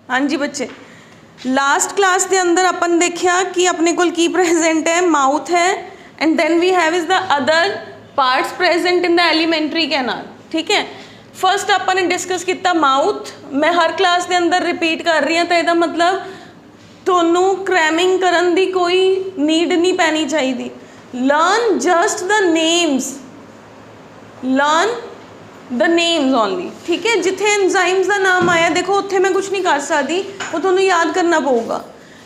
हाँ जी बच्चे, last class के अंदर अपन देखिया कि अपने को की प्रेजेंट है, माउथ है, and then we have is the other parts present in the alimentary canal. ठीक है, फर्स्ट अपन ने डिस्कस किया माउथ। मैं हर क्लास के अंदर रिपीट कर रही हूँ, तो यदा मतलब ਤੁਹਾਨੂੰ क्रैमिंग करन दी कोई नीड नहीं पैनी चाहिए। Learn just the names, learn the names only. ठीक है, जिथे एंजाइम्स का नाम आया देखो उत्थे मैं कुछ नहीं कर सकती, वो तुहानू याद करना पऊगा।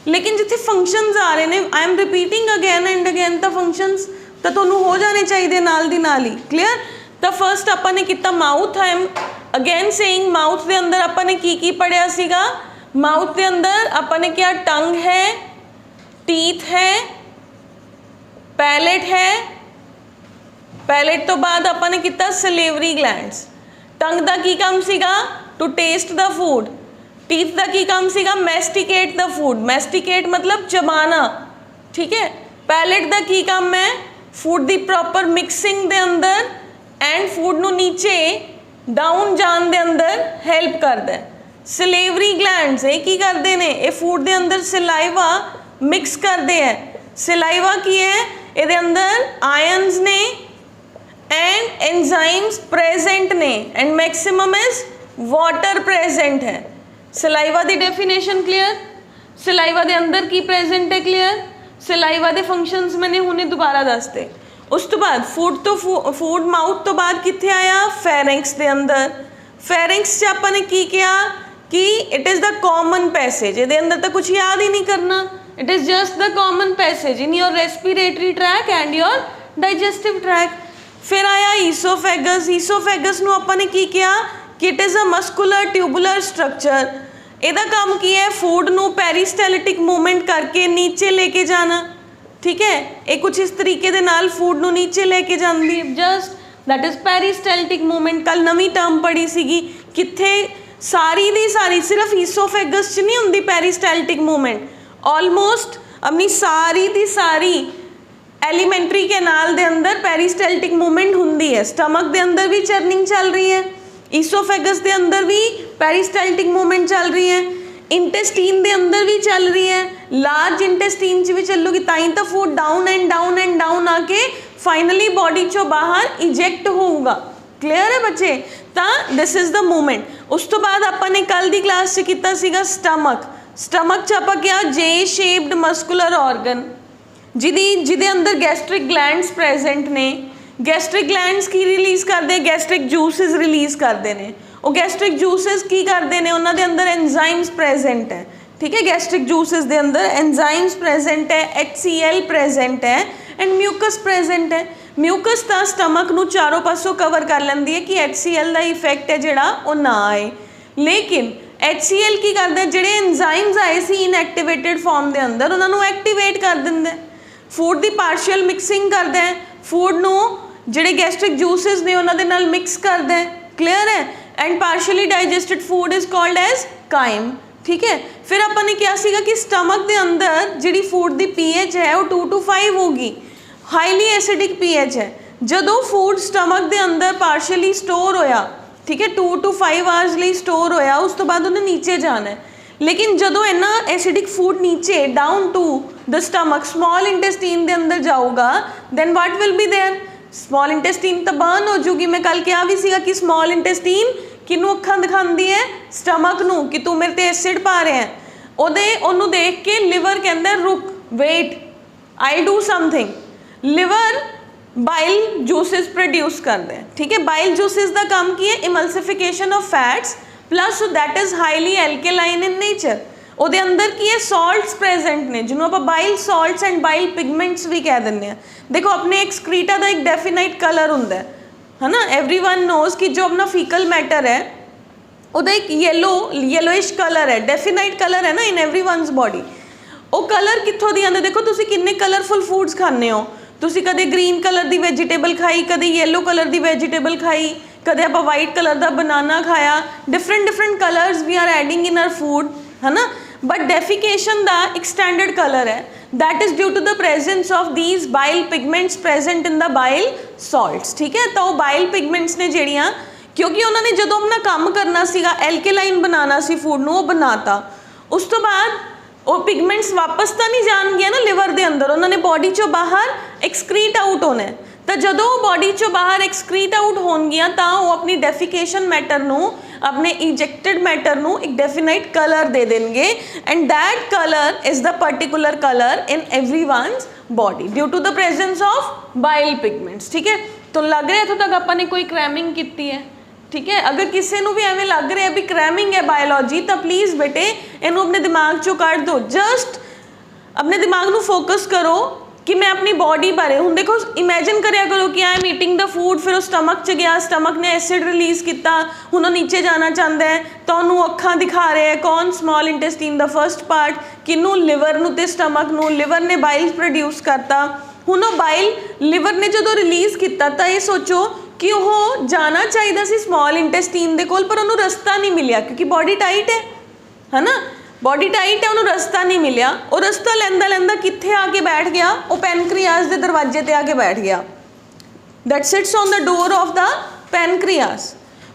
लेकिन जिथे फंक्शनस आ रहे हैं, I am repeating again and again, तो फंक्शनस तो तुहानू हो जाने चाहिए नाल दी नाल ही। क्लीयर। तो फर्स्ट अपन ने किया mouth. I am again saying mouth के अंदर अपन ने की पढ़िया सीगा। माउथ के अंदर अपन ने क्या, टंग है, टीथ है, पैलेट है। पैलेट तो बाद अपन ने किया सलेवरी ग्लैंड्स। टंग का की काम सीगा, to taste the food. Teeth का की काम सीगा, मैस्टिकेट द फूड। मैस्टिकेट मतलब चबाना। ठीक है। पैलेट का की काम है, फूड की प्रॉपर मिक्सिंग के अंदर एंड फूड नू नीचे डाउन जान दे अंदर हेल्प करता है। सलेवरी ग्लैंड्स ये की करते हैं, ये फूड के अंदर सलाइवा मिक्स करते हैं। सलाइवा की है, ये अंदर आयन्स ने एंड एंजाइम्स प्रेजेंट ने, and maximum is water present है। सलाइवा की डेफिनेशन क्लियर। सलाइवा के अंदर की प्रेजेंट है, क्लियर। सलाइवा के फंक्शनस मैंने हुणे दोबारा दसते। उस तो बाद फूड माउथ तो बाद कित्थे आया, फेरिंग्स के अंदर। फेरिंग्स च आपां ने की किया कि it is the common passage. ये अंदर तो कुछ याद ही नहीं करना, it is just the common passage in your respiratory tract and your digestive track. फिर आया ईसोफेगस। ईसोफेगस नूं आपां ने की किया कि it is a muscular tubular structure. ਇਹਦਾ काम की है, फूड नूं पेरिस्टैलिटिक मूवमेंट करके नीचे लेके जाना। ठीक है, ये कुछ इस तरीके दे नाल फूड नूं नीचे लेके जाती है, जस्ट दैट इज़ पेरिस्टैलिटिक मूवमेंट। कल नवीं टर्म पढ़ी सीगी, कित्थे सारी दी सारी, सिर्फ ईसोफेगस च नहीं हुंदी पेरिस्टैलिटिक मूवमेंट, ऑलमोस्ट अपनी सारी दी सारी एलीमेंट्री कैनाल दे अंदर पेरिस्टैलिटिक मूवमेंट हुंदी है। स्टमक दे अंदर भी चर्निंग चल रही है, ईसोफेगस के अंदर भी पेरिस्टैलिटिक मूवमेंट चल रही है, इंटेस्टीन के अंदर भी चल रही है, लार्ज इंटेस्टीन च भी चलूगी, ताई तो food down and down and down आके फाइनली बॉडी चो बाहर इजैक्ट होगा। क्लियर है बच्चे। तो दिस इज़ द मूवमेंट। उस तो बाद अपन ने कल की क्लास से किया सीगा स्टमक। स्टमक च आपां क्या, जे शेप्ड मस्कुलर ऑर्गन, जिदे अंदर गैस्ट्रिक ग्लैंड्स प्रेजेंट ने। गैस्ट्रिक ग्लैंड्स की रिलीज़ करते हैं, गैस्ट्रिक जूसिस रिलीज़ करते हैं। वो गैस्ट्रिक जूसिस की करते हैं, उन्होंने अंदर एंजाइम्स प्रेजेंट है। ठीक है, गैस्ट्रिक जूसिस के अंदर एंजाइम्स प्रेजेंट है, HCl प्रेजेंट है एंड म्यूकस प्रेजेंट है। म्यूकस तो स्टमक नूं चारों पासों कवर कर लेंदी है कि HCl का इफेक्ट है जिहड़ा वो ना आए। लेकिन HCl की करता है, जिहड़े एंजाइम्स आए सी इनएक्टिवेटेड फॉर्म के अंदर, उन्होंने एक्टिवेट कर दिंदा है। फूड की पार्शियल मिक्सिंग करता है, फूड नूं जिहड़े गैस्ट्रिक जूसिस ने उन्हां दे नाल मिक्स करता है। क्लियर है। And partially digested food is called as chyme. ठीक है। फिर अपन ने क्या सीगा कि स्टमक के अंदर जिहड़ी फूड की pH है वो 2 to 5 होगी, हाईली एसिडिक pH है। जदों फूड स्टमक के अंदर पार्शियली स्टोर होया, ठीक है, 2 to 5 आवर्स लिए स्टोर होया, उस तो बाद उन्हें नीचे जाना है। लेकिन जदों इन्ना एसिडिक फूड नीचे down to the stomach small intestine के अंदर जाऊगा, then what will be there, small intestine तो बर्न हो जूगी। मैं कल क्या भी सीगा कि स्मॉल इंटेस्टीन किनू अखां दिखाती है, स्टमक नू, कि तू मेरे ते एसिड पा रहे हैं। ओनू देख के लिवर कहता है रुक, wait, I do something. Liver bile juices produce करते हैं। ठीक है, बाइल जूसिस का काम की है, emulsification of fats plus that is highly alkaline in nature. ਉਹਦੇ अंदर की है सॉल्ट्स प्रेजेंट ने, जिन्होंने आप bile salts and bile pigments भी कह दें। देखो अपने एक्सक्रीटा का एक डेफिनाइट कलर होंदा है ना, एवरीवन नोज कि जो अपना फीकल मैटर है ਉਹਦਾ एक येलोइश कलर है, डेफिनाइट कलर है ना इन एवरीवनस बॉडी। वो कलर कित्थों दी आंदे, देखो तुसी किन्ने कलरफुल फूड्स खाने हो, तुसी कदे ग्रीन कलर की वेजिटेबल खाई, कदे येलो कलर की वेजिटेबल खाई, कदे आप वाइट कलर का बनाना खाया। Different colours we are adding in our food, है ना। बट डेफिकेशन का एक स्टैंडर्ड कलर है, that is due to the presence of these bile pigments present in the bile salts. ठीक है, तो बाइल पिगमेंट्स ने जड़ियाँ क्योंकि उन्होंने जो अपना काम करना सीगा एल्केलाइन बनाना सी फूड ਨੂੰ ਉਹ बनाता उस तो बाद ਉਹ ਪਿਗਮੈਂਟਸ ਵਾਪਸ ਤਾਂ ਨਹੀਂ ਜਾਣਗੇ ਨਾ ਲਿਵਰ ਦੇ ਅੰਦਰ ਉਹਨਾਂ ਨੇ ਬੋਡੀ ਚੋਂ ਬਾਹਰ ਐਕਸਕ੍ਰੀਟ ਆਊਟ ਹੋਣਾ ਤਾਂ ਜਦੋਂ ਉਹ ਬੋਡੀ ਚੋਂ ਬਾਹਰ ਐਕਸਕ੍ਰੀਟ ਆਊਟ ਹੋਣਗੀਆਂ ਤਾਂ ਉਹ ਆਪਣੀ ਡੈਫਿਕੇਸ਼ਨ ਮੈਟਰ ਨੂੰ अपने इजेक्टेड मैटर ਨੂੰ एक डेफिनाइट कलर दे देंगे and that colour is the particular colour in everyone's body due to the presence of bile pigments. ठीक है, तो लग रहा है इत्थों तक आपां ने कोई क्रैमिंग की है। ठीक है, अगर किसी को भी एवें लग रहा है भी क्रैमिंग है बायोलॉजी तो प्लीज़ बेटे इनू अपने दिमाग चों कढ़ दो। जस्ट अपने दिमाग नू फोकस करो कि मैं अपनी बॉडी बारे हुण देखो इमेजिन करिया करो कि I am eating the food फिर वो स्टमक च गया स्टमक ने एसिड रिलीज़ किया हुण वो नीचे जाना चाहता है तो उन्होंने अखां दिखा रहे हैं कौन small intestine the first part किनू लिवर नू ते स्टमक नू लिवर ने बाइल प्रोड्यूस करता हुण वो बाइल लिवर ने जो रिलीज़ किया तो ये सोचो कि वह जाना चाहिए सी स्मॉल इंटेस्टीन दे कोल पर उन्होंने रस्ता नहीं मिलिया क्योंकि बॉडी टाइट है ना बॉडी टाइट है उन्होंने रस्ता नहीं मिलिया और रस्ता लैंदा लैंदा कित्थे आके बैठ गया वो पैनक्रियाज के दरवाजे ते आके बैठ गया that sits on the door of the pancreas.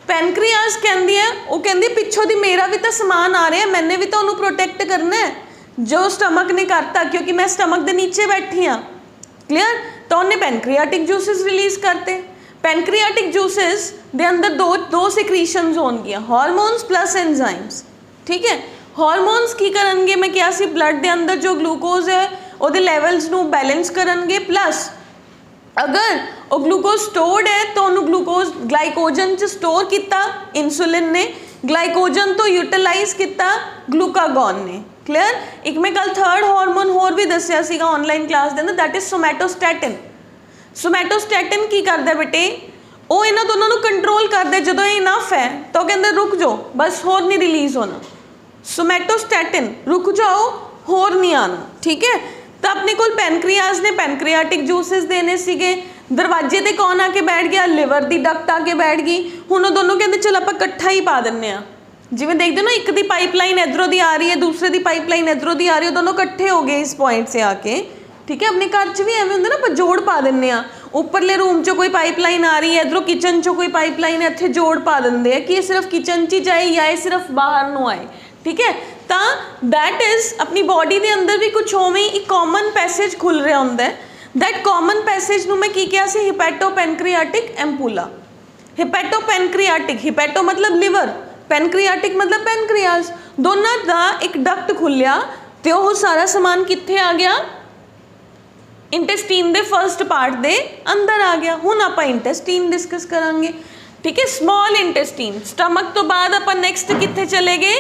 Pancreas कहती है वो कहती पिछों दी मेरा भी तो समान आ रहा है मैंने भी तो उन्होंने प्रोटेक्ट करना है जो स्टमक ने करता क्योंकि मैं स्टमक के नीचे बैठी हाँ क्लियर तो उन्हें पैनक्रियाटिक जूसिस रिलीज़ करते पैनक्रियाटिक जूसिस दे अंदर दो सिक्रीशनस होणगियां हार्मोन्स प्लस एंजाइम्स। ठीक है, हार्मोन्स की करनगे मैं क्या सी ब्लड के अंदर जो ग्लूकोज है वो लैवल्स नू बैलेंस करनगे प्लस अगर वो ग्लूकोज स्टोर्ड है तो उन्होंने ग्लूकोज ग्लाइकोजन च स्टोर किया इंसुलिन ने ग्लाइकोजन तो यूटिलाइज किया ग्लूकागॉन ने। क्लियर, एक मैं कल थर्ड हार्मोन होर भी दसिया सीगा ऑनलाइन क्लास के अंदर दैट इज सोमैटोस्टैटिन। सोमैटोस्टैटिन की करता बेटे वो इन्होंने दोनों को कंट्रोल करता जो ये इनफ है तो कहते रुक जाओ बस होर नहीं रिलीज़ होना सोमैटोस्टैटिन रुक जाओ होर नहीं आना। ठीक है, तो अपने को पैनक्रियाज ने पैनक्रियाटिक जूसिस देने सीगे दरवाजे ते कौन आके बैठ गया लिवर की डक्ट आके बैठ गई हुण दोनों कहते चल आप इकट्ठा ही पा दें जिवें देखते हो ना एक दी पाइपलाइन इधरों की आ रही है दूसरे की पाइपलाइन इधरों की आ रही है दोनों इकट्ठे हो गए इस पॉइंट से आके। ठीक है, अपने घर च भी एवें हुंदा ना आप जोड़ पा दें उपरले रूम चो कोई पाइपलाइन आ रही है इधरों किचन चो कोई पाइपलाइन है इत्थे जोड़ पा देंगे कि ये सिर्फ किचन च जाए या ये सिर्फ बाहर नूं आए। ठीक है, तो दैट इज़ अपनी बॉडी के अंदर भी कुछ उवें एक कॉमन पैसेज खुल रहा होंदा है दैट कॉमन पैसेज नूं मैं की कहा सी हिपैटोपैनक्रियाटिक एम्पूला। हिपैटोपैनक्रियाटिक हिपैटो मतलब लिवर पैनक्रियाटिक मतलब पैनक्रियाज दोनों का एक डक्ट खुलिया तो वह सारा समान कित्थे आ गया इंटेस्टीन दे फर्स्ट पार्ट दे अंदर आ गया। हुण आपां इंटेस्टीन डिस्कस करांगे। ठीक है, स्मॉल इंटेस्टीन स्टमक तो बाद आपां नैक्सट कित्थे चले गए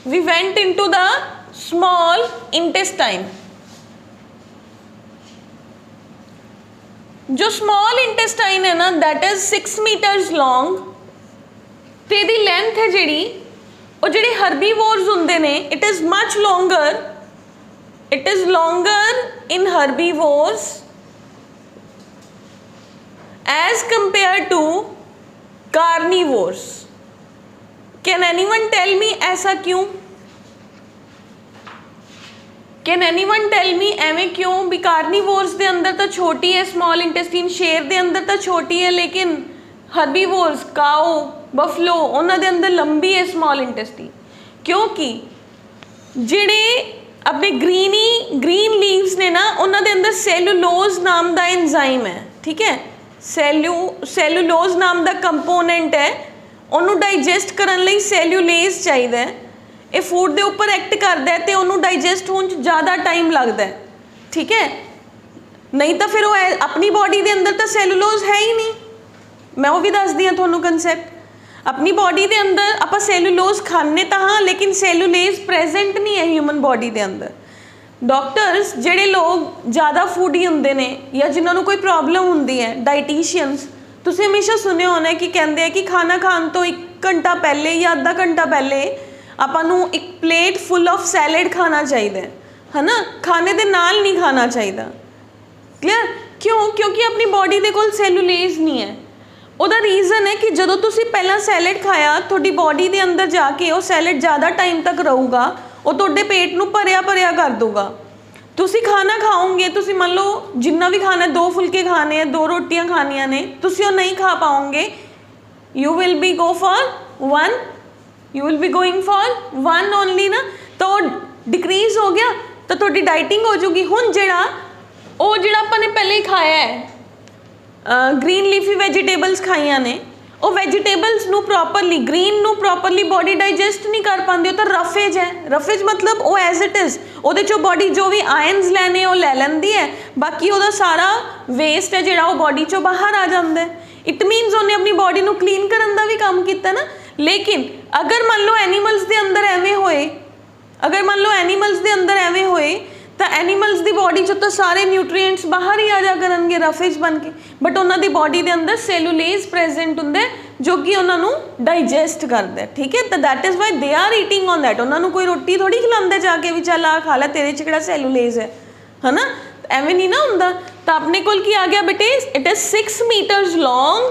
we went into the small intestine. जो स्मॉल इंटेस्टाइन है ना दैट इज 6 मीटर्स लॉन्ग तो यदी लेंथ है जिहड़ी वो जिहड़े हर्बीवोर्स हुंदे ने it is much longer it is longer in herbivores as compared to carnivores। can anyone tell me ऐसा क्यों? can anyone tell me एवें क्यों भी कार्निवोर्स के अंदर तो छोटी है स्मॉल इंटेस्टीन शेर के अंदर तो छोटी है लेकिन हर्बीवोर्स काओ बफलो उन्होंने अंदर लंबी है स्मॉल इंटेस्टीन क्योंकि जिहड़े अपने ग्रीन लीव्स ने ना उन्होंने अंदर सैलूलोज नाम का एंजाइम है। ठीक है, सैलूलोज नाम का कंपोनेंट है उन्होंने डाइजेस्ट करने लई सैलूलेज चाहिए ये फूड के उपर एक्ट करता है तो उन्होंने डाइजेस्ट होने ज़्यादा टाइम लगता है। ठीक है, नहीं तो फिर वो अपनी बॉडी के अंदर तो सैलूलोज है ही नहीं। मैं वो भी दस दी थोनों कंसैप्ट अपनी बॉडी के अंदर आप सैलूलोज खाने तो हाँ लेकिन सैलूलेज प्रेजेंट नहीं है ह्यूमन बॉडी के अंदर। डॉक्टर्स जिहड़े लोग ज़्यादा फूडी होंदे ने या जिन्होंने कोई प्रॉब्लम होंदी है डाइटिशियंस तुसीं हमेशा सुने होना कि कहते हैं कि खाना खाने तो 1 घंटा पहले या आधा घंटा पहले आपां नूं एक प्लेट फुल ऑफ सैलड खाना चाहिए है ना खाने के नाल नहीं खाना चाहिए। क्लियर, क्यों? क्योंकि अपनी बॉडी के कोल सैलूलेज नहीं है। ਉਹਦਾ रीज़न है कि जो तुसी पहला सैलड खाया थोड़ी बॉडी के अंदर जाके वो सैलड ज़्यादा टाइम तक रहूगा वो तुहाडे पेट नूं भरिया भरिया कर दूगा। तुसी खाना खाओगे तुसी मान लो जिन्ना भी खाना 2 फुलके खाने हैं 2 रोटियां खानियां ने तुसी वो नहीं खा पाओगे you will be go for 1, you will be going for 1 only ना, तो डिक्रीज हो गया तो थोड़ी डाइटिंग हो जाएगी। हुण जिहड़ा ਉਹ ਜਿਹੜਾ ਆਪਾਂ ਨੇ ਪਹਿਲੇ ਹੀ ਖਾਇਆ ਹੈ ਗ੍ਰੀਨ ਲੀਫੀ ਵੈਜੀਟੇਬਲਸ ਖਾਈਆਂ ਨੇ, ਉਹ ਵੈਜੀਟੇਬਲਸ ਨੂੰ ਪ੍ਰੋਪਰਲੀ ਗ੍ਰੀਨ ਨੂੰ ਪ੍ਰੋਪਰਲੀ ਬੋਡੀ ਡਾਈਜੈਸਟ ਨਹੀਂ ਕਰ ਪਾਉਂਦੀ, ਉਹ ਤਾਂ ਰਫੇਜ ਹੈ। ਰਫੇਜ ਮਤਲਬ ਉਹ ਐਜ਼ ਇਟ ਇਜ਼ ਉਹਦੇ 'ਚੋਂ ਬੋਡੀ ਜੋ ਵੀ ਆਇਨਸ ਲੈਣੇ ਉਹ ਲੈ ਲੈਂਦੀ ਹੈ, ਬਾਕੀ ਉਹਦਾ ਸਾਰਾ ਵੇਸਟ ਹੈ ਜਿਹੜਾ ਉਹ ਬੋਡੀ 'ਚੋਂ ਬਾਹਰ ਆ ਜਾਂਦਾ ਹੈ। ਇਟ ਮੀਨਸ ਉਹਨੇ ਆਪਣੀ ਬੋਡੀ ਨੂੰ ਕਲੀਨ ਕਰਨ ਦਾ ਵੀ ਕੰਮ ਕੀਤਾ ਨਾ। ਲੇਕਿਨ ਅਗਰ ਮੰਨ ਲਓ ਐਨੀਮਲਸ ਦੇ ਅੰਦਰ ਐਵੇਂ ਹੋਏ, ਅਗਰ ਮੰਨ ਲਓ ਐਨੀਮਲਸ ਦੇ ਅੰਦਰ ਐਵੇਂ ਹੋਏ ਤਾਂ ਐਨੀਮਲਸ ਦੀ ਬੋਡੀ 'ਚੋਂ ਤਾਂ ਸਾਰੇ ਨਿਊਟਰੀਐਂਟਸ ਬਾਹਰ ਹੀ ਆ ਜਾ ਕਰਨਗੇ ਰਫੇਜ ਬਣ ਕੇ, ਬਟ ਉਹਨਾਂ ਦੀ ਬੋਡੀ ਦੇ ਅੰਦਰ ਸੈਲੂਲੇਜ਼ ਪ੍ਰੈਜ਼ੈਂਟ ਹੁੰਦਾ ਜੋ ਕਿ ਉਹਨਾਂ ਨੂੰ ਡਾਈਜੈਸਟ ਕਰਦਾ। ਠੀਕ ਹੈ, ਤਾਂ that is why they are eating on that. ਉਹਨਾਂ ਨੂੰ ਕੋਈ ਰੋਟੀ ਥੋੜੀ ਖਿਲਾਉਂਦਾ ਜਾ ਕੇ ਵੀ ਚੱਲ ਆ ਖਾ ਲੈ, ਤੇਰੇ 'ਚ ਕਿਹੜਾ ਸੈਲੂਲੇਜ਼ ਹੈ, ਹੈ ਨਾ, ਐਵੇਂ ਨਹੀਂ ਨਾ ਹੁੰਦਾ। ਤਾਂ ਆਪਣੇ ਕੋਲ ਕੀ ਆ ਗਿਆ ਬੇਟੇ, it is 6 meters long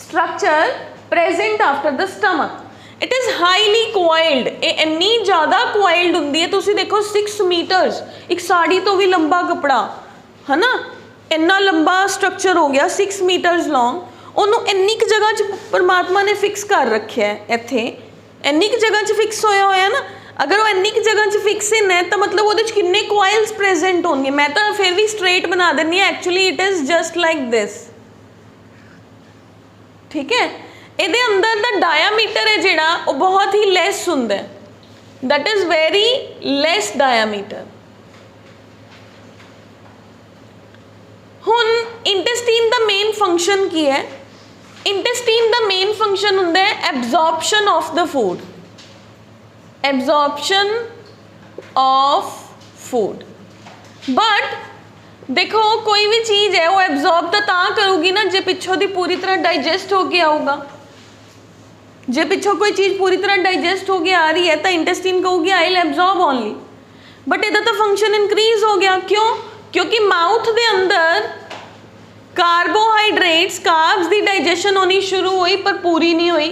structure present after the stomach. It is highly coiled, ये इन्नी ज़्यादा कोइल्ड होंगी है। तुसी देखो 6 meters, एक साड़ी तो भी लंबा कपड़ा है ना, इन्ना लंबा स्ट्रक्चर हो गया 6 meters लॉन्ग। उन्होंने इन्नी क जगह च परमात्मा ने फिक्स कर रखे है, इत्थे इन्नी क जगह च फिक्स होया होया ना। अगर वो इन्नी क जगह च फिक्स इन है तो मतलब वो किन्ने कोइल्स प्रेजेंट होंगे। मैं तो फिर भी स्ट्रेट बना देनी है, actually it is just like this. ठीक है, ਇਹਦੇ ਅੰਦਰ ਦਾ ਡਾਇਆਮੀਟਰ ਹੈ ਜਿਹੜਾ ਉਹ ਬਹੁਤ ਹੀ ਲੈਸ ਹੁੰਦਾ ਹੈ, that is very lace diameter. ਹੁਣ ਇੰਟੈਸਟੀਨ ਦਾ ਮੇਨ ਫੰਕਸ਼ਨ ਕੀ ਹੈ? ਇੰਟੈਸਟੀਨ ਦਾ ਮੇਨ ਫੰਕਸ਼ਨ ਹੁੰਦਾ ਹੈ absorption of the food, absorption of food. But देखो कोई भी चीज़ है वो एब्जॉर्ब तो करूगी ना जे पिछों दी पूरी तरह डाइजेस्ट हो के आऊगा। जे पिछों कोई चीज़ पूरी तरह डाइजेस्ट हो के आ रही है तो इंटेस्टाइन कहूगी I will absorb only, but इहदा तो फंक्शन इनक्रीज हो गया। क्यों? क्योंकि माउथ दे अंदर कार्बोहाइड्रेट्स कार्ब्स दी डाइजेशन होनी शुरू हुई पर पूरी नहीं हुई।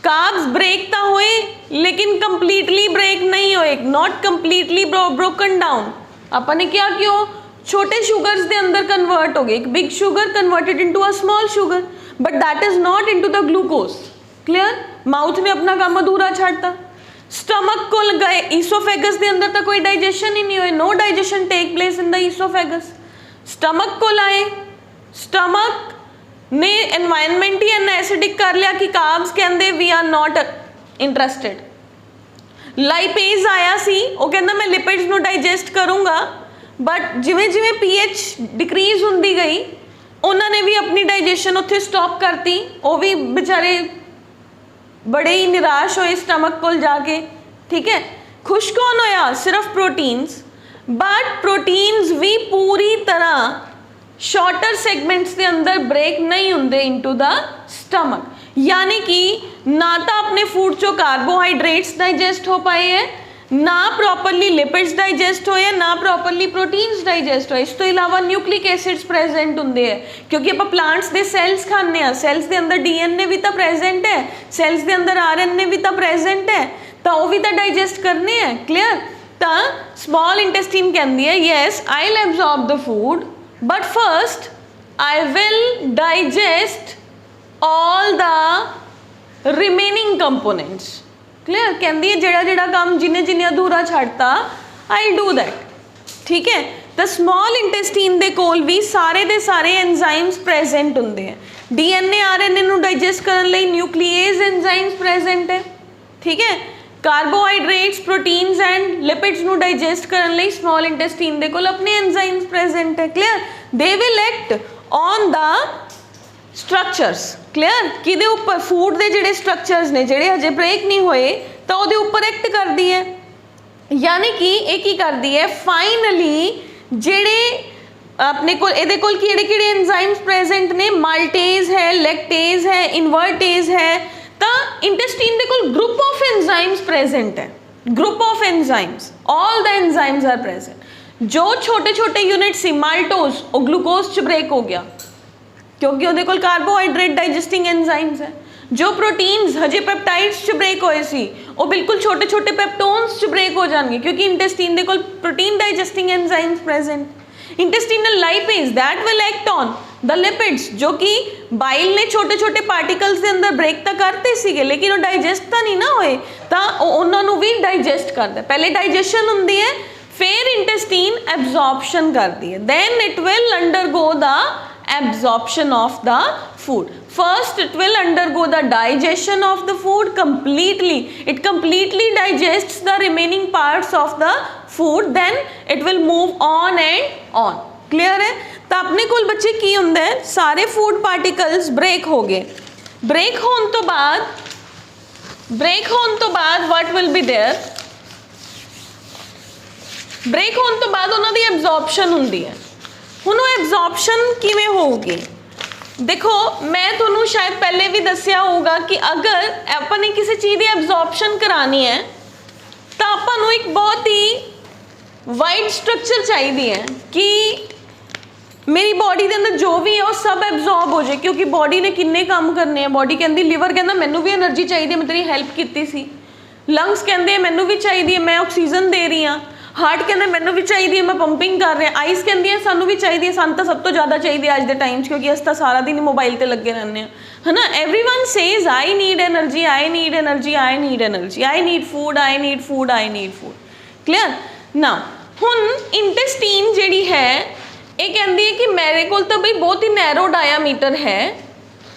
कार्ब्स ब्रेक तो हुए लेकिन कंप्लीटली ब्रेक नहीं हुए, नॉट कंप्लीटली ब्रोकन डाउन। आपने क्या क्यों छोटे शुगर्स के अंदर कन्वर्ट हो गए, एक big sugar converted into a small sugar, but that is not into the glucose. Clear? Mouth ने अपना काम अधूरा छाड़ता। स्टमक को गए, ईसोफेगस के अंदर तो कोई डाइजेशन ही नहीं हुए, no digestion take place in the oesophagus. Stomach को लाए, स्टमक ने एनवायरनमेंट ही इन्ना एसिडिक कर लिया कि कार्ब्स कहते we are not interested. Lipase आया सी, वो कहता मैं लिपिड्स नू डाइजेस्ट करूँगा, बट जिमें जिमें pH डिक्रीज होंदी गई उन्होंने भी अपनी डाइजेशन उत्थे स्टॉप करती। वो भी बेचारे बड़े ही निराश होए स्टमक को जाके। ठीक है, खुश कौन होया? सिर्फ प्रोटीन्स, बट प्रोटीन्स भी पूरी तरह शॉर्टर सेगमेंट्स के अंदर ब्रेक नहीं होंगे इनटू द स्टमक। यानी कि ना तो अपने फूड चो कार्बोहाइड्रेट्स डाइजेस्ट हो पाए हैं, ना प्रॉपरली लिपिड्स डाइजेस्ट होए, ना प्रॉपरली प्रोटीन्स डाइजेस्ट होए। इस तो इलावा न्यूक्लिक एसिड्स प्रेजेंट होंगे है, क्योंकि आप प्लांट्स के सैल्स खाने हैं, सैल्स के अंदर DNA भी तो प्रेजेंट है, सैल्स के अंदर RNA भी तो प्रेजेंट है, तो वो भी तो डाइजेस्ट करने हैं। क्लियर? तो स्मॉल इंटेस्टाइन कहती है yes I will absorb the food, but first I will digest all the remaining components. Clear? कहती है जेड़ा जेड़ा काम जिन्हें जिन्हें अधूरा छाड़ता आई डू दैट। ठीक है, तो स्मॉल इंटेस्टीन दे कोल भी सारे दे सारे एंजाइम्स प्रेजेंट होंगे हैं। DNA RNA नू डाइजेस्ट करने लई न्यूक्लिएज एंजाइम्स प्रेजेंट है। ठीक है, कार्बोहाइड्रेट्स प्रोटीन्स एंड लिपिड्स नू डाइजेस्ट करने लई स्मॉल इंटेस्टीन दे कोल अपने एंजाइम्स प्रेजेंट है। Clear? They will act on the structures. Clear? कि उपर फूड के जोड़े स्ट्रक्चर्स ने जोड़े हजे ब्रेक नहीं हुए तो वो उपर एक्ट करती है। यानी कि एक ही करती है फाइनली जेड़े अपने को ये किहड़े एंजाइम्स प्रेजेंट ने, माल्टेज है, लैक्टेज है, इन्वर्टेज है, तो इंटेस्टाइन दे कोल ग्रुप ऑफ एंजाइम्स प्रेजेंट है, group of enzymes, all the enzymes are present. जो छोटे छोटे यूनिट सी माल्टोज वो ग्लूकोज च ब्रेक हो गया क्योंकि वो कोल कार्बोहाइड्रेट डाइजेस्टिंग एंजाइम्स है। जो प्रोटीन्स हजे पेप्टाइड्स च ब्रेक होए सी वो बिल्कुल छोटे छोटे पेप्टोन्स च ब्रेक हो जाएंगे क्योंकि intestine they call protein digesting enzymes present. Intestinal lipase that will act on the lipids, जो कि बाइल ने छोटे छोटे पार्टिकल्स के अंदर ब्रेक तो करते सीगे लेकिन वो डाइजेस्ट तो नहीं ना होए, तो उन्होंने भी डाइजेस्ट करता। पहले डाइजेशन होंदी है, फिर इंटेस्टीन एब्जॉर्प्शन करती है, then it will undergo the absorption of the food. First it will undergo the digestion of the food completely. It completely digests the remaining parts of the food, then it will move on and on. Clear है? तो अपने कोल बच्चे की हुंदा है, सारे food particles break हो गए। ब्रेक होने तो बाद what will be there? Break होने तो बाद उन्हों दी एब्जॉर्प्शन हुंदी है। हुण एब्जॉर्प्शन किवें होगी? देखो मैं तुहानूं शायद पहले भी दस्सिया होगा कि अगर आपां ने किसी चीज़ की एब्जॉर्प्शन करानी है तो आपां नूं एक बहुत ही वाइड स्ट्रक्चर चाहिए है कि मेरी बॉडी के अंदर जो भी है वो सब एब्जॉर्ब हो जाए, क्योंकि बॉडी ने किन्ने काम करने हैं। बॉडी कहती, लिवर कहता मैनू भी एनर्जी चाहिए, मैं तेरी हेल्प की सी। लंग्स कहते मैनू भी चाहिए, मैं ऑक्सीजन दे रही हाँ। हार्ट कहते मैनू भी चाहिए, मैं पंपिंग कर रहा। आइस कहती है सानू भी चाहिए, सानू तो सब तो ज़्यादा चाहिए अज के टाइम, क्योंकि अस तो सारा दिन मोबाइल पर लगे रहने है ना। Everyone says I need energy, I need energy, I need energy, I need food, I need food, I need food. Clear ना? हुण इंटेस्टीन जिहड़ी है ये कहती है कि मेरे को तो बई बहुत ही नैरो डायामीटर है,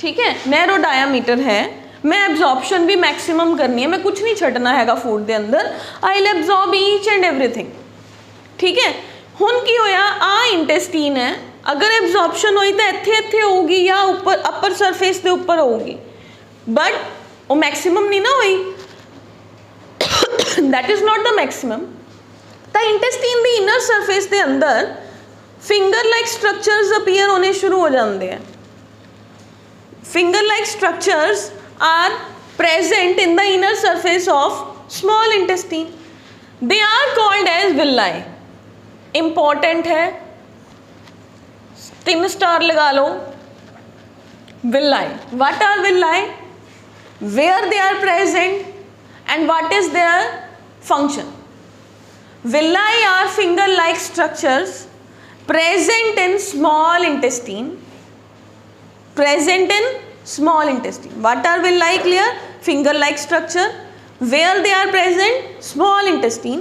ठीक है, नैरो डायामीटर है, मैं एब्जॉर्प्शन भी मैक्सिमम करनी है, मैं कुछ नहीं छड्डना हैगा फूड के अंदर, आई will absorb each and everything. ठीक है, हुण की होया आ इंटेस्टीन है, अगर एब्जॉर्प्शन हुई तो इत्थे इत्थे होगी या ऊपर अपर सरफेस के ऊपर होगी, बट वो मैक्सिमम नहीं ना हुई, that is not the maximum. तो इंटेस्टीन की इनर सरफेस के अंदर फिंगर लाइक स्ट्रक्चर्स अपीयर होने शुरू हो जाते हैं। Finger like structures are present in the inner surface of small intestine. They are called as villi. Important है, 3 स्टार लगा लो। Villi. What are villi? Where they are present and what is their function? Villi are finger-like structures present in small intestine. Present in small intestine. What are villi? Clear? Finger-like structure. Where they are present? Small intestine.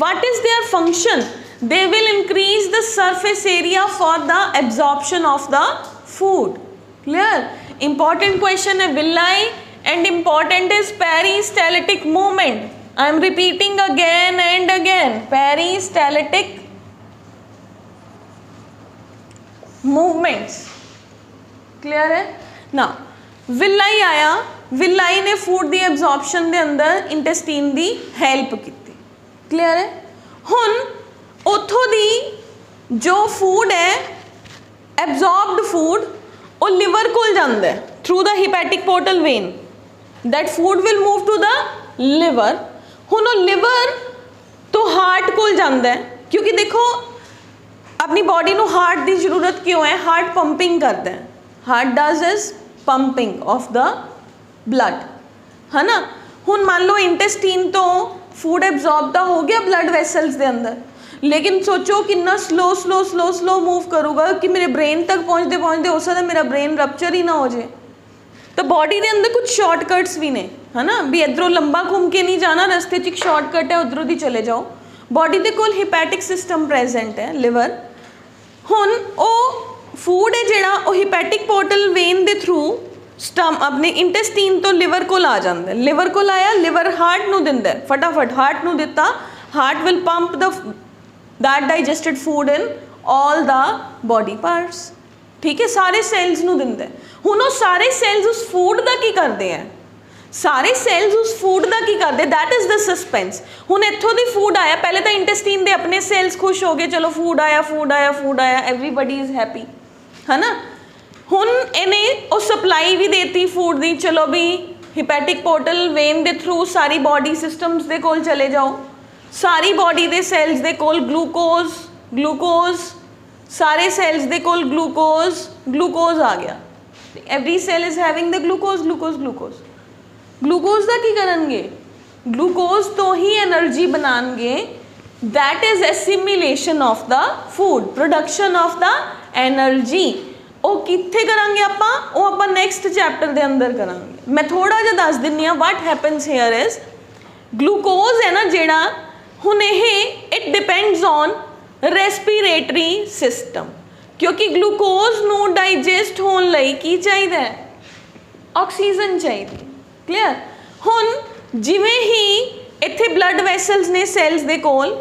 What is their function? They will increase the surface area for the absorption of the food. Clear? Important question है villi, and important is peristaltic movement. I am repeating again and again. Peristaltic movements. Clear है ना? Villi आया, villi ने food की absorption के अंदर intestine की help की। क्लीयर है? हुण उथों दी जो फूड है, एब्जॉर्ब्ड फूड, वो लिवर को जाता है through the hepatic portal vein. That food will move to the liver. हुण वो लिवर तो हार्ट को जाता है, क्योंकि देखो अपनी बॉडी को हार्ट की जरूरत क्यों है? हार्ट पंपिंग करता है। Heart does is pumping of the blood, है ना। हुण मान लो इंटेस्टीन तो फूड एब्जॉर्ब तो हो गया ब्लड वैसल्स के अंदर, लेकिन सोचो कितना slow slow slow slow move करूँगा कि मेरे ब्रेन तक पहुँचते पहुँचते हो सकता है मेरा ब्रेन रप्चर ही ना हो जाए। तो बॉडी के अंदर कुछ शॉर्टकट्स भी ने, है ना, भी इधरों लंबा घूम के नहीं जाना, रस्ते च एक शॉर्टकट है उधरों ही चले जाओ। बॉडी के कोल हिपैटिक सिस्टम प्रेजेंट है, लिवर। हुण वो फूड है जिहड़ा वो हिपैटिक पोर्टल वेन के थ्रू स्टम अपने इंटेस्टीन तो लिवर को आ जाता है। लिवर को आया, लिवर हार्ट नूं दिंदा है, फटाफट हार्ट नूं दिता, heart will pump that digested food in all the body parts. ठीक है, सारे सैल्स नूं दिंदा है। हुण वो सारे सैल्स उस फूड का की करते हैं? सारे सैल्स उस फूड का की करते? That is the suspense. हुण इत्थों दी फूड आया, पहले तो इंटेस्टीन दे अपने सैल्स खुश हो गए, चलो फूड आया फूड आया फूड आया, एवरीबडी इज़ हैप्पी, है ना। हुण इन्हें वो सप्लाई भी देती फूड की, चलो भी हिपैटिक पोर्टल वेन के थ्रू सारी बॉडी सिस्टम्स के कोल चले जाओ, सारी बॉडी के सैल्स के कोल ग्लूकोज ग्लूकोज, सारे सैल्स के कोल ग्लूकोज ग्लूकोज आ गया। Every cell is having the glucose glucose glucose. Glucose का की करनगे? ग्लूकोज तो ही एनर्जी बनाएंगे, that is assimilation of the food, production of the energy. ਉਹ ਕਿੱਥੇ ਕਰਾਂਗੇ ਆਪਾਂ, ਉਹ ਆਪਾਂ ਨੈਕਸਟ ਚੈਪਟਰ ਦੇ ਅੰਦਰ ਕਰਾਂਗੇ। ਮੈਂ ਥੋੜਾ ਜਿਹਾ ਦੱਸ ਦਿੰਨੀ ਆ what happens hair is glucose ਹੈ ਨਾ ਜਿਹੜਾ, ਹੁਣ ਇਹ it depends on respiratory system, ਕਿਉਂਕਿ ਗਲੂਕੋਜ਼ ਨੂੰ ਡਾਈਜੈਸਟ ਹੋਣ ਲਈ ਕੀ ਚਾਹੀਦਾ ਹੈ, ਆਕਸੀਜਨ ਚਾਹੀਦੀ। ਕਲੀਅਰ। ਹੁਣ ਜਿਵੇਂ ਹੀ ਇੱਥੇ ਬਲੱਡ ਵੈਸਲਸ ਨੇ ਸੈਲਸ ਦੇ ਕੋਲ,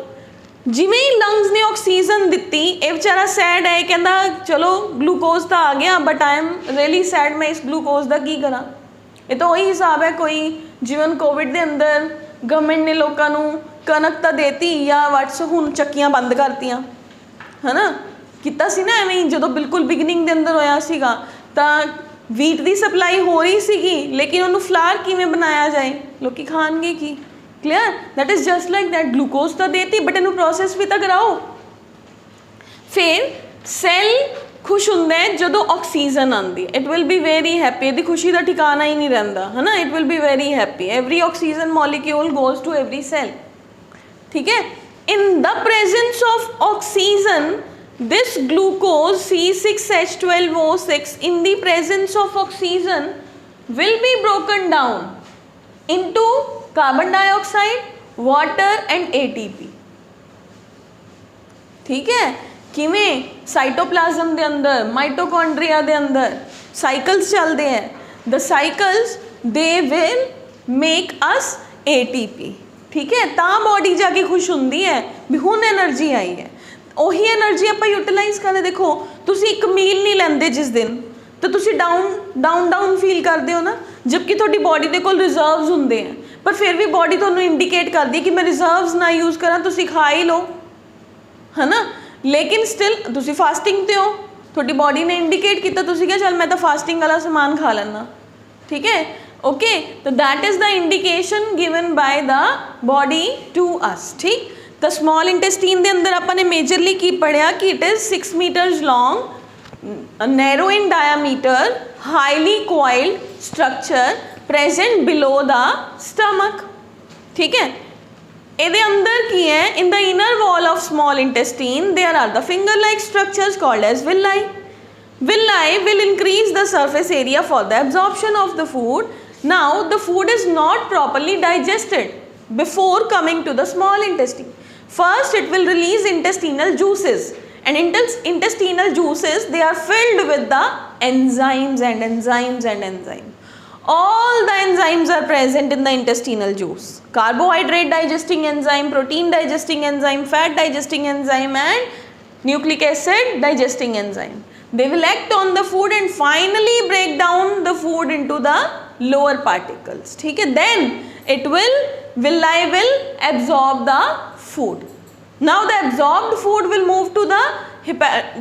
ਜਿਵੇਂ ਹੀ ਲੰਗਸ ਨੇ ਆਕਸੀਜਨ ਦਿੱਤੀ, ਇਹ ਵਿਚਾਰਾ ਸੈਡ ਹੈ, ਕਹਿੰਦਾ ਚਲੋ ਗਲੂਕੋਜ਼ ਤਾਂ ਆ ਗਿਆ but I am really sad, ਮੈਂ ਇਸ ਗਲੂਕੋਜ਼ ਦਾ ਕੀ ਕਰਾਂ। ਇਹ ਤਾਂ ਉਹੀ ਹਿਸਾਬ ਹੈ, ਕੋਈ ਜਿਵੇਂ ਹੁਣ ਕੋਵਿਡ ਦੇ ਅੰਦਰ ਗਵਰਨਮੈਂਟ ਨੇ ਲੋਕਾਂ ਨੂੰ ਕਣਕ ਤਾਂ ਦੇਤੀ ਜਾਂ ਵਟਸ ਹੁਣ ਚੱਕੀਆਂ ਬੰਦ ਕਰਤੀਆਂ, ਹੈ ਨਾ, ਕੀਤਾ ਸੀ ਨਾ ਐਵੇਂ ਹੀ। ਜਦੋਂ ਬਿਲਕੁਲ ਬਿਗਨਿੰਗ ਦੇ ਅੰਦਰ ਹੋਇਆ ਸੀਗਾ ਤਾਂ ਵੀਟ ਦੀ ਸਪਲਾਈ ਹੋ ਰਹੀ ਸੀਗੀ, ਲੇਕਿਨ ਉਹਨੂੰ ਫਲਾਰ ਕਿਵੇਂ ਬਣਾਇਆ ਜਾਏ, ਲੋਕੀ ਖਾਣਗੇ ਕੀ। Clear. That is just like that, glucose ਤਾਂ ਦੇਤੀ ਬਟ ਇਹਨੂੰ ਪ੍ਰੋਸੈਸ ਵੀ ਤਾਂ ਕਰਾਓ। ਫਿਰ ਸੈੱਲ ਖੁਸ਼ ਹੁੰਦਾ ਹੈ ਜਦੋਂ ਆਕਸੀਜਨ ਆਉਂਦੀ ਹੈ, it will be very happy. ਇਹਦੀ ਖੁਸ਼ੀ ਦਾ ਠਿਕਾਣਾ ਹੀ ਨਹੀਂ ਰਹਿੰਦਾ, ਹੈ ਨਾ, it will be very happy. Every oxygen molecule goes to every cell. ਠੀਕ ਹੈ। In the presence of oxygen this glucose C6H12O6 in the presence of oxygen will be broken down into carbon dioxide, water and ATP। ठीक है। किवें cytoplasm दे अंदर, mitochondria दे अंदर cycles चलते हैं, the cycles they will make us ATP। ठीक है। ਤਾਂ बॉडी जाके खुश ਹੁੰਦੀ है भी ਹੁਣ एनर्जी आई है। ਉਹੀ એનર્ਜੀ ਆਪਾਂ ਯੂਟਿਲਾਈਜ਼ ਕਰਦੇ। ਦੇਖੋ ਤੁਸੀਂ ਇੱਕ ਮੀਲ ਨਹੀਂ ਲੈਂਦੇ ਜਿਸ ਦਿਨ, ਤਾਂ ਤੁਸੀਂ ਡਾਊਨ ਫੀਲ ਕਰਦੇ ਹੋ ਨਾ, ਜਦਕਿ ਤੁਹਾਡੀ ਬਾਡੀ ਦੇ ਕੋਲ ਰਿਜ਼ਰਵਸ ਹੁੰਦੇ ਆ, ਪਰ ਫਿਰ ਵੀ ਬਾਡੀ ਤੁਹਾਨੂੰ ਇੰਡੀਕੇਟ ਕਰਦੀ ਹੈ ਕਿ ਮੈਂ ਰਿਜ਼ਰਵਸ ਨਾ ਯੂਜ਼ ਕਰਾਂ, ਤੁਸੀਂ ਖਾ ਹੀ ਲਓ, ਹੈ ਨਾ। ਲੇਕਿਨ ਸਟਿਲ ਤੁਸੀਂ ਫਾਸਟਿੰਗ 'ਤੇ ਹੋ, ਤੁਹਾਡੀ ਬਾਡੀ ਨੇ ਇੰਡੀਕੇਟ ਕੀਤਾ, ਤੁਸੀਂ ਕਿਹਾ ਚੱਲ ਮੈਂ ਤਾਂ ਫਾਸਟਿੰਗ ਵਾਲਾ ਸਮਾਨ ਖਾ ਲੈਂਦਾ। ਠੀਕ ਹੈ। ਓਕੇ। ਤਾਂ that is the indication given by the body to us. ਠੀਕ। ਤਾਂ ਸਮॉल इंटेस्टीन ਦੇ ਅੰਦਰ ਆਪਾਂ ਨੇ ਮੇਜਰਲੀ ਕੀ ਪੜ੍ਹਿਆ ਕਿ it is 6 meters long, narrow in diameter, highly coiled structure present below the stomach। ठीक है। ਇਹਦੇ ਅੰਦਰ ਕੀ ਹੈ, in the inner wall of small intestine there are the finger like structures called as villi। Villi will increase the surface area for the absorption of the food। Now the food is not properly digested before coming to the small intestine। First it will release intestinal juices, and intestinal juices, they are filled with the enzymes and enzymes and enzymes। All the enzymes are present in the intestinal juice: carbohydrate digesting enzyme, protein digesting enzyme, fat digesting enzyme and nucleic acid digesting enzyme। They will act on the food and finally break down the food into the lower particles। ठीक है। Then villi will absorb the food। Now the absorbed food will move to the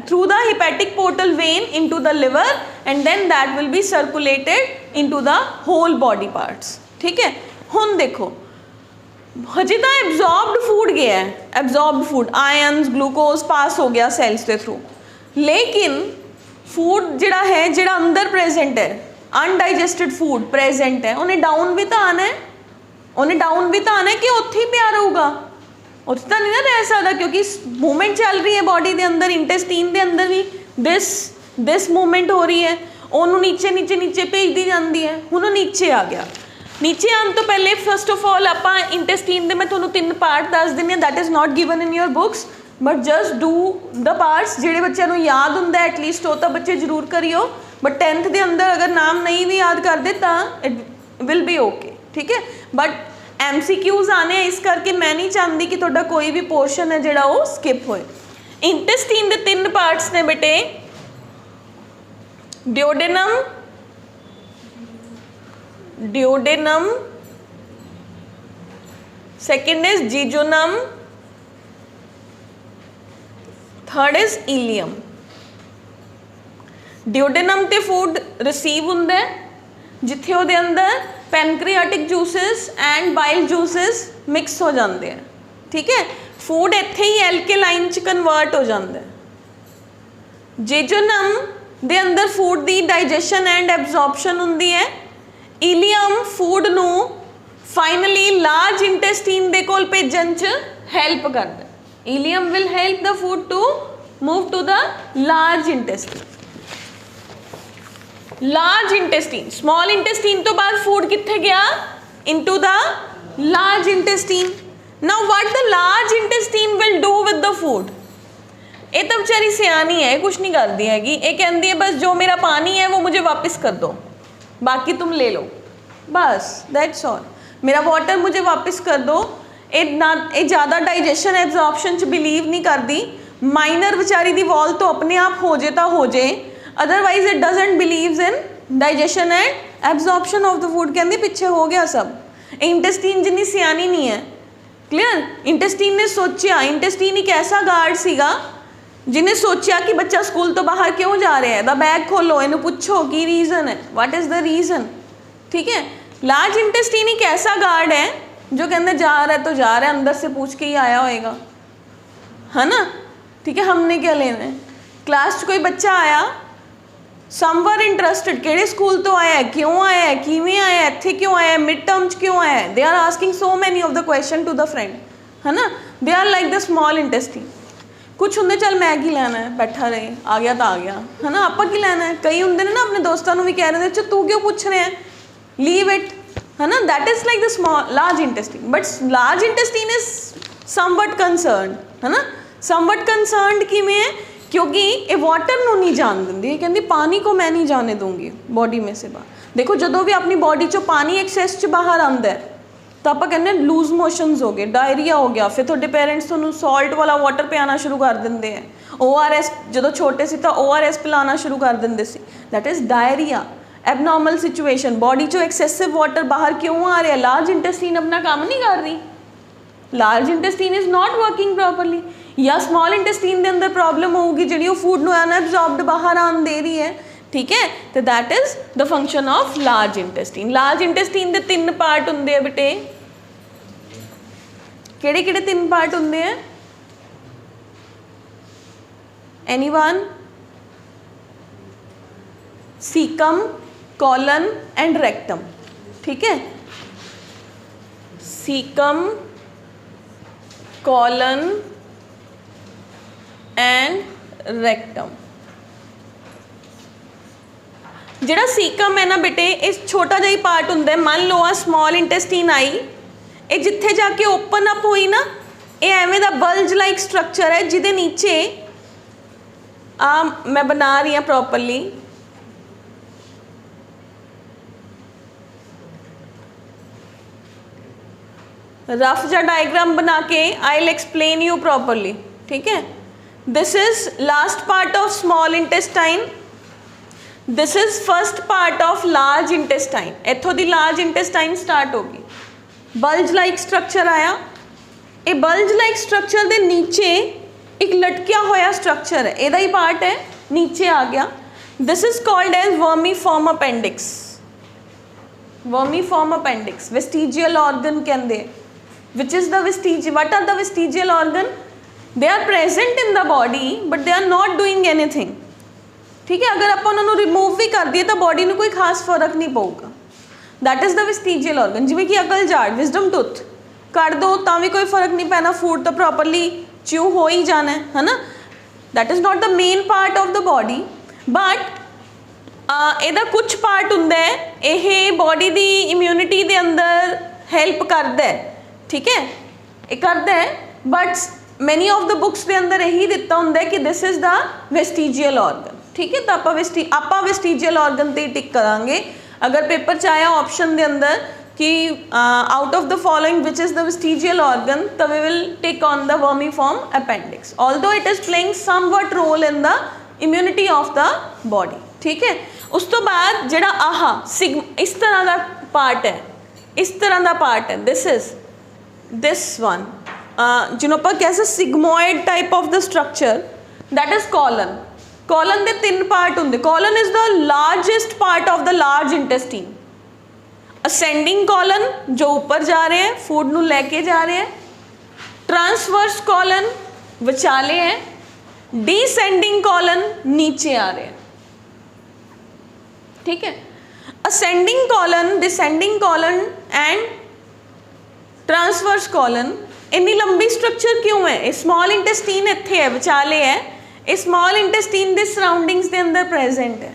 through the hepatic portal vein into the liver, and then that will be circulated into the whole body parts। ठीक है। ਹੁਣ देखो हजे ਤਾਂ absorbed food ਗਿਆ है, absorbed food ions glucose पास हो गया cells ਦੇ through, लेकिन food ਜਿਹੜਾ है ਜਿਹੜਾ ਅੰਦਰ present है, undigested food present है, ਉਹਨੇ down ਵੀ ਤਾਂ ਆਣਾ ਹੈ, ਉਹਨੇ ਡਾਊਨ ਵੀ ਤਾਂ ਆਣਾ ਕਿ ਉੱਥੇ ਹੀ ਪਿਆ ਰਹੂਗਾ, ਉੱਥੇ ਤਾਂ ਨਹੀਂ ਨਾ ਰਹਿ ਸਕਦਾ, ਕਿਉਂਕਿ ਮੂਵਮੈਂਟ ਚੱਲ ਰਹੀ ਹੈ ਬਾਡੀ ਦੇ ਅੰਦਰ, ਇੰਟੈਸਟੀਨ ਦੇ ਅੰਦਰ ਵੀ ਦਿਸ ਮੂਵਮੈਂਟ ਹੋ ਰਹੀ ਹੈ, ਉਹਨੂੰ ਨੀਚੇ ਭੇਜਦੀ ਜਾਂਦੀ ਹੈ। ਹੁਣ ਉਹ ਨੀਚੇ ਆ ਗਿਆ। ਨੀਚੇ ਆਉਣ ਤੋਂ ਪਹਿਲੇ ਫਸਟ ਆਫ ਆਲ ਆਪਾਂ ਇੰਟੈਸਟੀਨ ਦੇ ਮੈਂ ਤੁਹਾਨੂੰ 3 ਪਾਰਟ ਦੱਸ ਦਿੰਦੀ ਹਾਂ, that is not given in your books, but just do the parts. ਜਿਹੜੇ ਬੱਚਿਆਂ ਨੂੰ ਯਾਦ ਹੁੰਦਾ ਐਟਲੀਸਟ ਉਹ ਤਾਂ ਬੱਚੇ ਜ਼ਰੂਰ ਕਰਿਓ, ਬਟ 10th ਦੇ ਅੰਦਰ ਅਗਰ ਨਾਮ ਨਹੀਂ ਵੀ ਯਾਦ ਕਰਦੇ ਤਾਂ ਇਟ ਵਿਲ ਬੀ ਓਕੇ। ਠੀਕ ਹੈ। ਬਟ MCQs ਆने हैं, इस करके मैं नहीं चाहती कि ਤੁਹਾਡਾ कोई भी पोर्शन है ਜਿਹੜਾ ਉਹ स्किप होए। इंटेस्टीन ਦੇ 3 पार्ट्स ने बेटे, duodenum, second is jejunum, third is ileum. Duodenum ਤੇ फूड रिसीव ਹੁੰਦਾ ਹੈ, ਜਿੱਥੇ ਉਹਦੇ ਅੰਦਰ pancreatic juices and bile juices mix ਹੋ ਜਾਂਦੇ ਆ। ਠੀਕ ਹੈ। ਫੂਡ ਇੱਥੇ ਹੀ ਐਲਕੇਲਾਈਨ ਚ ਕਨਵਰਟ ਹੋ ਜਾਂਦਾ ਹੈ। ਜੇਜੋਨਮ ਦੇ ਅੰਦਰ ਫੂਡ ਦੀ ਡਾਈਜੈਸ਼ਨ ਐਂਡ ਐਬਜ਼ੌਰਪਸ਼ਨ ਹੁੰਦੀ ਹੈ। ਇਲੀਅਮ ਫੂਡ ਨੂੰ ਫਾਈਨਲੀ ਲਾਰਜ ਇੰਟੈਸਟੀਨ ਦੇ ਕੋਲ ਭੇਜਣ ਚ ਹੈਲਪ ਕਰਦਾ। Ileum will help the food to move to the large intestine. Large intestine, small intestine तो बाद फूड कित्थे गया, into the large intestine. Now what the large intestine will do with the food, ये तो बेचारी सियानी है, कुछ नहीं करती हैगी, ये कहती है बस जो मेरा पानी है वो मुझे वापस कर दो, बाकी तुम ले लो, बस दैट्स ऑल, मेरा वाटर मुझे वापस कर दो। ये ज़्यादा डाइजेशन एब्जॉर्प्शन च बिलीव नहीं करती, माइनर बेचारी दी वॉल तो अपने आप हो जाए तो हो जाए, otherwise it doesn't believes in digestion and absorption of the food, कहती पिछे हो गया सब। इंटेस्टीन जिन्नी सियानी नहीं है, क्लियर। इंटेस्टीन ने सोचा, इंटेस्टीन एक ऐसा गार्ड सीगा जिन्हें सोचा कि बच्चा स्कूल तो बाहर क्यों जा रहा है, द बैग खोलो, इन्हें पूछो की रीज़न है, व्हाट इज़ द रीज़न, ठीक है। लार्ज इंटेस्टीन एक ऐसा गार्ड है जो कहते जा रहा है तो जा रहा है, अंदर से पूछ के ही आया होएगा, है ना, ठीक है। हमने क्या लेना है, क्लास कोई बच्चा आया, समवर इंटरस्टेड, किहड़े स्कूल तो आया है, क्यों आया है, किवें आया है, इत्थे क्यों आया है, मिड टर्म च क्यों आया है, they are asking so many of the question to the friend, है ना, they are like the small intestine. कुछ होंगे चल मैं की लैना है, बैठा रहे, आ गया तो आ गया, है ना, आपा की लैना है। कई होंगे ने ना अपने दोस्तों को भी कह रहे थे तू क्यों पूछ रहे हैं, लीव इट, है ना, that is like the small large intestine. But large intestine is somewhat concerned, है ना, समवट कंसर्नड किवें है, क्योंकि ये वाटर नूं नहीं जान देंदी, कहती पानी को मैं नहीं जाने दूंगी बॉडी में से बाहर। देखो जो भी अपनी बॉडी चो पानी एक्सैस च बाहर आता है तो आप कहते लूज मोशनस हो गए, डायरिया हो गया, फिर थोड़े पेरेंट्स तुहानूं सॉल्ट वाला वाटर पियाना शुरू कर देंगे हैं, ORS जो छोटे से तो ORS पिलाना शुरू कर देंगे सी, that is diarrhoea, abnormal situation, body चो एक्सैसिव वाटर बाहर क्यों आ रहा है, लार्ज इंटेस्टीन अपना काम नहीं कर रही, large intestine is not working properly, या स्मॉल इंटेस्टीन के अंदर प्रॉब्लम होगी जी वो फूड नूं अनएब्जॉर्ब्ड बाहर आन दे रही है, ठीक है। तो that is the function of large intestine. Large intestine के 3 पार्ट होंगे हैं बेटे, किहड़े किहड़े 3 पार्ट होंगे हैं, anyone, caecum, colon and rectum, ठीक है, सीकम, कॉलन एंड रेक्टम। जिहड़ा सीकम है ना बेटे, इस छोटा जिहा पार्ट हुंदा है, मान लो आ स्मॉल इंटेस्टीन आई, ये जिथे जाके ओपन अप हुई ना, ये एवें दा बल्ज लाइक स्ट्रक्चर है जिहदे नीचे मैं बना रही हूँ प्रॉपरली, रफ जा डायग्राम बना के I will explain you properly, ठीक है। This is last part of small intestine, this is first part of large intestine, इत्थों दी लार्ज इंटेस्टाइन स्टार्ट होगी, बल्ज लाइक स्ट्रक्चर आया, ये बल्ज लाइक स्ट्रक्चर दे नीचे एक लटकिया होया स्ट्रक्चर है, इहदा ही पार्ट है, नीचे आ गया, this is called as vermiform appendix, vermiform appendix, vestigial organ कहंदे, which is the vestigial, what are the vestigial organ, they are present in the body but they are not doing anything, ठीक है। अगर आप उन्होंने remove भी कर दिए तो बॉडी में कोई खास फर्क नहीं पऊगा, that is the vestigial organ. जिवें कि अकल जाड़, विजडम टूथ कर दो तो भी कोई फर्क नहीं पैना, फूड तो प्रॉपरली च्यू हो ही जाना है ना, that is not the main part of the body, but ਇਹਦਾ कुछ पार्ट ਹੁੰਦਾ है, ਇਹ बॉडी की इम्यूनिटी के अंदर हेल्प करता है, ठीक है, ये करता है, but many of the books के अंदर यही दिता होंगे कि this is the vestigial organ, ठीक है। तो आप वेस्टिजियल ऑर्गन ते टिक करांगे, अगर पेपर च आया ऑप्शन के अंदर कि out of the following which is the vestigial organ, तो we will tick on the vermiform appendix, although it is playing somewhat role in the immunity of the body, ठीक है। उस तो बाद जिहड़ा आहा इस तरह का पार्ट है, इस तरह का पार्ट है, दिस इज़ this one, जिन्हों पर कैसे sigmoid type of the structure, that is colon, colon they 3 part होंगे, colon is the largest part of the large intestine, ascending colon जो ऊपर जा रहे हैं, फूड नू लेके जा रहे हैं, transverse colon विचाले हैं, descending colon नीचे आ रहे हैं, ठीक है। ascending colon, descending colon and transverse colon, इन्नी लंबी स्ट्रक्चर क्यों है, स्मॉल इंटेस्टीन इत्थे है, विचाले है, स्मॉल इंटेस्टीन के सराउंडिंग्स के अंदर प्रेजेंट है,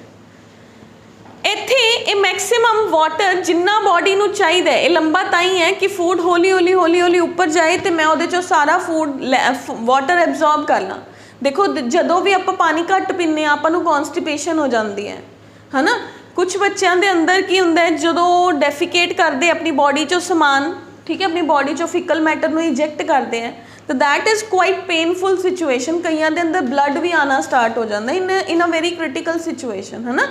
ਇੱਥੇ ਇਹ ਮੈਕਸਿਮਮ ਵਾਟਰ ਜਿੰਨਾ ਬੋਡੀ ਨੂੰ ਚਾਹੀਦਾ ਹੈ, ਇਹ ਲੰਬਾ ਤਾਂ ਹੀ ਹੈ ਕਿ ਫੂਡ ਹੌਲੀ ਹੌਲੀ ਉੱਪਰ ਜਾਏ ਤੇ ਮੈਂ ਉਹਦੇ 'ਚੋਂ ਸਾਰਾ ਫੂਡ ਵਾਟਰ ਐਬਜ਼ੌਰਬ ਕਰ ਲਾਂ। ਦੇਖੋ ਜਦੋਂ ਵੀ ਆਪਾਂ ਪਾਣੀ ਘੱਟ ਪੀਂਦੇ ਹਾਂ ਆਪਾਂ ਨੂੰ ਕੌਨਸਟੀਪੇਸ਼ਨ ਹੋ ਜਾਂਦੀ ਹੈ ਨਾ। ਕੁਝ ਬੱਚਿਆਂ ਦੇ ਅੰਦਰ ਕੀ ਹੁੰਦਾ ਹੈ, ਜਦੋਂ ਡੈਫੀਕੇਟ ਕਰਦੇ ਆਪਣੀ ਬੋਡੀ 'ਚੋਂ ਸਮਾਨ, ਠੀਕ ਹੈ, ਆਪਣੀ ਬੋਡੀ 'ਚੋਂ ਫਿਕਲ ਮੈਟਰ ਨੂੰ ਇਜੈਕਟ ਕਰਦੇ ਹੈ, ਤਾਂ that is quite painful situation. ਕਈਆਂ ਦੇ ਅੰਦਰ ਬਲੱਡ ਵੀ ਆਉਣਾ ਸਟਾਰਟ ਹੋ ਜਾਂਦਾ ਇਨ ਅ ਵੈਰੀ ਕ੍ਰਿਟੀਕਲ ਸਿਚੁਏਸ਼ਨ, ਹੈ ਨਾ।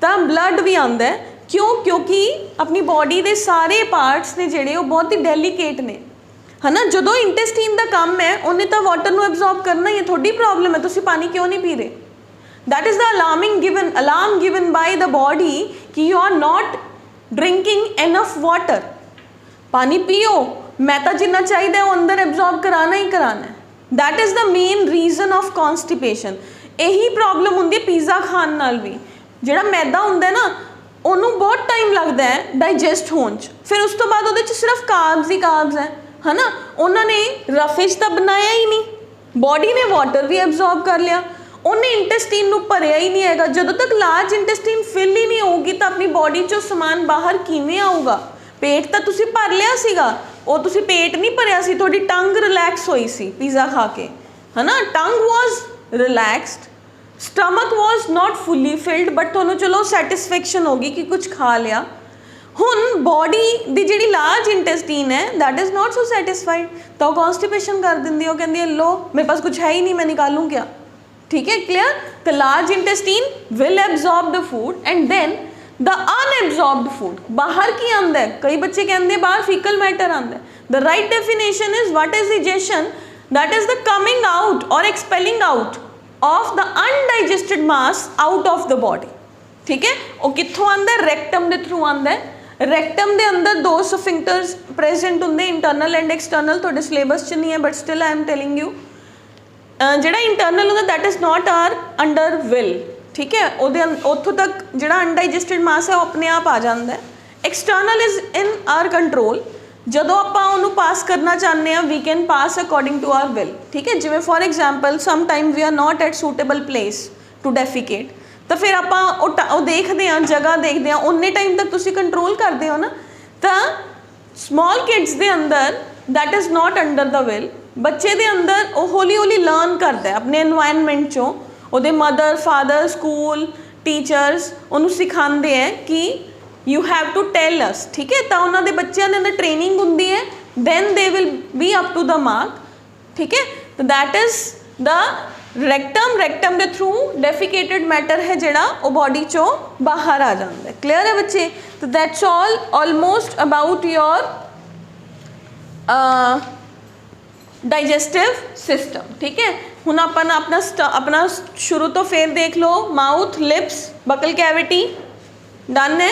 ਤਾਂ ਬਲੱਡ ਵੀ ਆਉਂਦਾ ਕਿਉਂ? ਕਿਉਂਕਿ ਆਪਣੀ ਬੋਡੀ ਦੇ ਸਾਰੇ ਪਾਰਟਸ ਨੇ ਜਿਹੜੇ ਉਹ ਬਹੁਤ ਹੀ ਡੈਲੀਕੇਟ ਨੇ, ਹੈ ਨਾ। ਜਦੋਂ ਇੰਟੈਸਟਾਈਨ ਦਾ ਕੰਮ ਹੈ ਉਹਨੇ ਤਾਂ ਵਾਟਰ ਨੂੰ ਐਬਜ਼ੌਰਬ ਕਰਨਾ ਹੀ ਹੈ। ਤੁਹਾਡੀ ਪ੍ਰੋਬਲਮ ਹੈ ਤੁਸੀਂ ਪਾਣੀ ਕਿਉਂ ਨਹੀਂ ਪੀ ਰਹੇ। that is the alarm given by the body कि you are not drinking enough water। पानी पियो, मैं तो जिन्ना चाहिए वो अंदर एब्जॉर्ब कराना ही कराना है। that is the main reason of constipation। यही प्रॉब्लम होंदी है पिज़्ज़ा खान नाल भी। ਜਿਹੜਾ मैदा ਹੁੰਦਾ ना ਉਹਨੂੰ बहुत टाइम लगता है डाइजेस्ट होने च, फिर उस तो बाद ਉਹਦੇ ਚ सिर्फ ਕਾਰਬਸ ही ਕਾਰਬਸ है ना। उन्होंने रफेज तो बनाया ही नहीं, बॉडी ने वाटर भी एब्जॉर्ब कर लिया, उन्हें इंटेस्टीन ਨੂੰ ਭਰਿਆ ਹੀ ਨਹੀਂ ਹੈਗਾ। ਜਦੋਂ ਤੱਕ ਲਾਰਜ ਇੰਟੈਸਟਾਈਨ ਫਿਲ ਹੀ ਨਹੀਂ ਹੋਊਗੀ ਤਾਂ ਆਪਣੀ ਬੋਡੀ 'ਚੋਂ ਸਮਾਨ ਬਾਹਰ ਕਿਵੇਂ ਆਊਗਾ। ਪੇਟ ਤਾਂ ਤੁਸੀਂ ਭਰ ਲਿਆ ਸੀਗਾ, ਉਹ ਤੁਸੀਂ ਪੇਟ ਨਹੀਂ ਭਰਿਆ ਸੀ, ਤੁਹਾਡੀ ਟੰਗ ਰਿਲੈਕਸ ਹੋਈ ਸੀ ਪੀਜ਼ਾ ਖਾ ਕੇ, ਹੈ ਨਾ। Tongue was relaxed, stomach was not fully filled, but ਤੁਹਾਨੂੰ ਚਲੋ ਸੈਟਿਸਫੈਕਸ਼ਨ ਹੋ ਗਈ ਕਿ ਕੁਝ ਖਾ ਲਿਆ। ਹੁਣ ਬੋਡੀ ਦੀ ਜਿਹੜੀ ਲਾਰਜ ਇੰਟੈਸਟਾਈਨ ਹੈ that is not so satisfied, ਤਾਂ ਉਹ ਕੌਨਸਟੀਪੇਸ਼ਨ ਕਰ ਦਿੰਦੀ ਹੈ। ਉਹ ਕਹਿੰਦੀ ਹੈ लो मेरे पास कुछ है ही नहीं, मैं निकालूँ क्या। ठीक है, clear. the large intestine will absorb the food and then the unabsorbed food बाहर की आंदा है। कई बच्चे कहते हैं बाहर fecal matter आंदा है। the right definition is what is digestion, that is the coming out or expelling out of the undigested mass out of the body। ठीक है, वो कित्थों आंदा है? रेक्टम के थ्रू आंदा है। रेक्टम के अंदर दो स्फिंक्टर्स प्रेजेंट होंगे, इंटरनल एंड एक्सटर्नल। थोड़े सिलेबस च नहीं है but still I am telling you. ਜਿਹੜਾ ਇੰਟਰਨਲ ਹੁੰਦਾ that is not are under will, ठीक है। ਉਹਦੇ ਉੱਥੋਂ ਤੱਕ ਜਿਹੜਾ ਅਨਡਾਈਜੈਸਟਡ ਮਾਸ ਹੈ ਉਹ ਆਪਣੇ ਆਪ ਆ ਜਾਂਦਾ ਹੈ। External is in our control. ਜਦੋਂ ਆਪਾਂ ਉਹਨੂੰ ਪਾਸ ਕਰਨਾ ਚਾਹੁੰਦੇ ਹਾਂ we can pass according to our will, ਠੀਕ ਹੈ। ਜਿਵੇਂ for example some time we are not at suitable place to defecate, ਤਾਂ ਫਿਰ ਆਪਾਂ ਉਹ ਦੇਖਦੇ ਹਾਂ, ਜਗ੍ਹਾ ਦੇਖਦੇ ਹਾਂ, ਉਨੇ ਟਾਈਮ ਤੱਕ ਤੁਸੀਂ ਕੰਟਰੋਲ ਕਰਦੇ ਹੋ ਨਾ। ਤਾਂ ਸਮॉल ਕਿਡਸ ਦੇ ਅੰਦਰ that is not under the will. ਬੱਚੇ ਦੇ ਅੰਦਰ ਉਹ ਹੌਲੀ ਹੌਲੀ ਲਰਨ ਕਰਦਾ ਆਪਣੇ এনवायरमेंट ਚੋਂ, ਉਹਦੇ ਮਦਰ ਫਾਦਰ ਸਕੂਲ ਟੀਚਰਸ ਉਹਨੂੰ ਸਿਖਾਉਂਦੇ ਹੈ ਕਿ ਯੂ ਹੈਵ ਟੂ ਟੈਲ ਅਸ, ਠੀਕ ਹੈ। ਤਾਂ ਉਹਨਾਂ ਦੇ ਬੱਚਿਆਂ ਦੇ ਅੰਦਰ ਟ੍ਰੇਨਿੰਗ ਹੁੰਦੀ ਹੈ, then they will be up to the mark, ਠੀਕ ਹੈ। ਤਾਂ that is the rectum. Rectum ਦੇ ਥਰੂ ਡੈਫੀਕੇਟਡ ਮੈਟਰ ਹੈ ਜਿਹੜਾ ਉਹ ਬੋਡੀ ਚੋਂ ਬਾਹਰ ਆ ਜਾਂਦਾ ਹੈ। ਕਲੀਅਰ ਹੈ ਬੱਚੇ। ਤਾਂ that's all almost about your digestive system, ठीक है। हुण अपन अपना शुरू तो फिर देख लो। Mouth, lips, buccal cavity done है,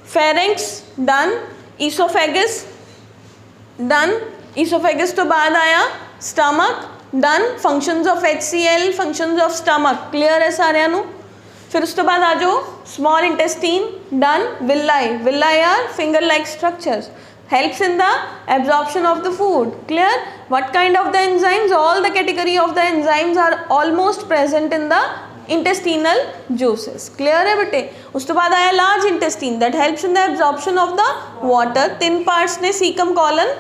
pharynx done, oesophagus done. Oesophagus तो बाद आया stomach done. Functions of HCl, functions of stomach clear है सारिਆਂ ਨੂੰ। फिर उस तो बाद आ जाओ small intestine done. Villi, villi are finger like structures, helps in the absorption of the food, clear। what kind of the enzymes? all the category of the enzymes are almost present in the intestinal juices, clear है बेटे। उस तो बाद आया large intestine that helps in the absorption of the water। 3 parts ने cecum, colon,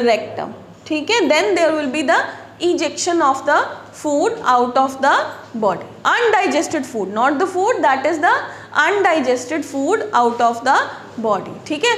rectum, ठीक है। then there will be the ejection of the food out of the body, undigested food, not the food, that is the undigested food out of the body, ठीक है।